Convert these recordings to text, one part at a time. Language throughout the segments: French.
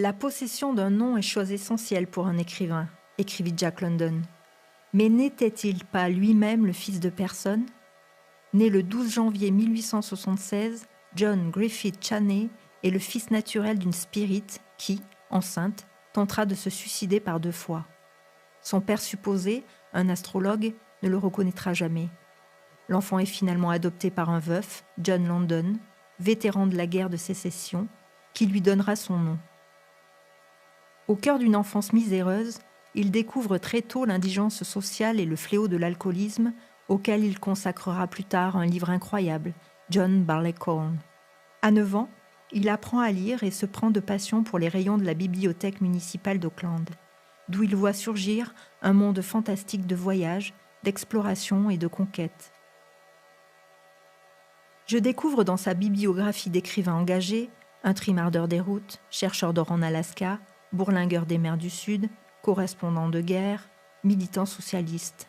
La possession d'un nom est chose essentielle pour un écrivain, écrivit Jack London. Mais n'était-il pas lui-même le fils de personne ? Né le 12 janvier 1876, John Griffith Chaney est le fils naturel d'une spirit qui, enceinte, tentera de se suicider par 2 fois. Son père supposé, un astrologue, ne le reconnaîtra jamais. L'enfant est finalement adopté par un veuf, John London, vétéran de la guerre de sécession, qui lui donnera son nom. Au cœur d'une enfance miséreuse, il découvre très tôt l'indigence sociale et le fléau de l'alcoolisme, auquel il consacrera plus tard un livre incroyable, John Barleycorn. À 9 ans, il apprend à lire et se prend de passion pour les rayons de la bibliothèque municipale d'Auckland, d'où il voit surgir un monde fantastique de voyages, d'exploration et de conquête. Je découvre dans sa bibliographie d'écrivain engagé un trimardeur des routes, chercheur d'or en Alaska, bourlingueur des mers du Sud, correspondant de guerre, militant socialiste.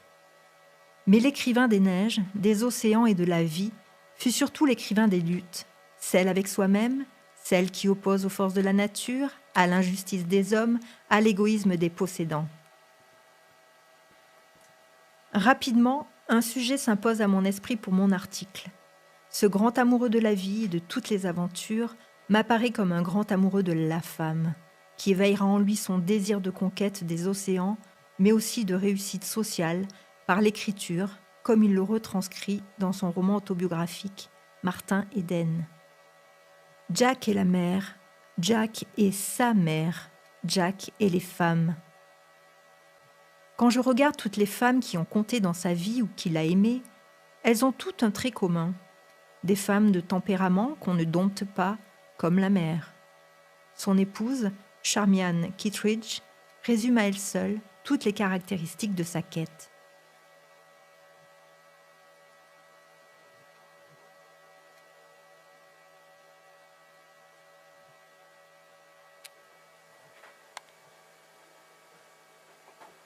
Mais l'écrivain des neiges, des océans et de la vie fut surtout l'écrivain des luttes, celle avec soi-même, celle qui oppose aux forces de la nature, à l'injustice des hommes, à l'égoïsme des possédants. Rapidement, un sujet s'impose à mon esprit pour mon article. Ce grand amoureux de la vie et de toutes les aventures m'apparaît comme un grand amoureux de la femme, qui éveillera en lui son désir de conquête des océans, mais aussi de réussite sociale, par l'écriture, comme il le retranscrit dans son roman autobiographique « Martin Eden ». Jack est la mère, Jack est sa mère, Jack est les femmes. Quand je regarde toutes les femmes qui ont compté dans sa vie ou qu'il a aimées, elles ont toutes un trait commun. Des femmes de tempérament qu'on ne dompte pas, comme la mère. Son épouse, Charmian Kittredge, résume à elle seule toutes les caractéristiques de sa quête.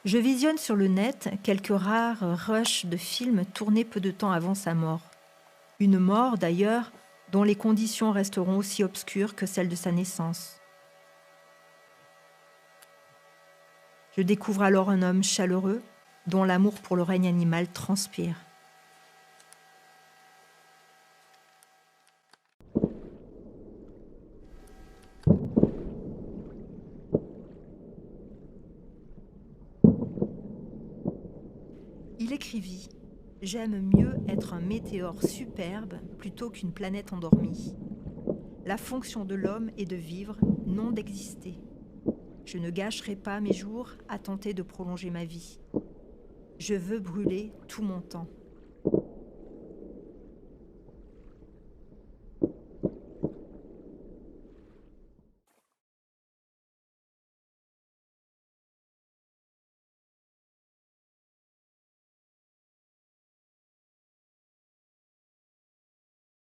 Je visionne sur le net quelques rares rushs de films tournés peu de temps avant sa mort. Une mort, d'ailleurs, dont les conditions resteront aussi obscures que celles de sa naissance. Je découvre alors un homme chaleureux, dont l'amour pour le règne animal transpire. Il écrivit « J'aime mieux être un météore superbe plutôt qu'une planète endormie. La fonction de l'homme est de vivre, non d'exister. Je ne gâcherai pas mes jours à tenter de prolonger ma vie. Je veux brûler tout mon temps.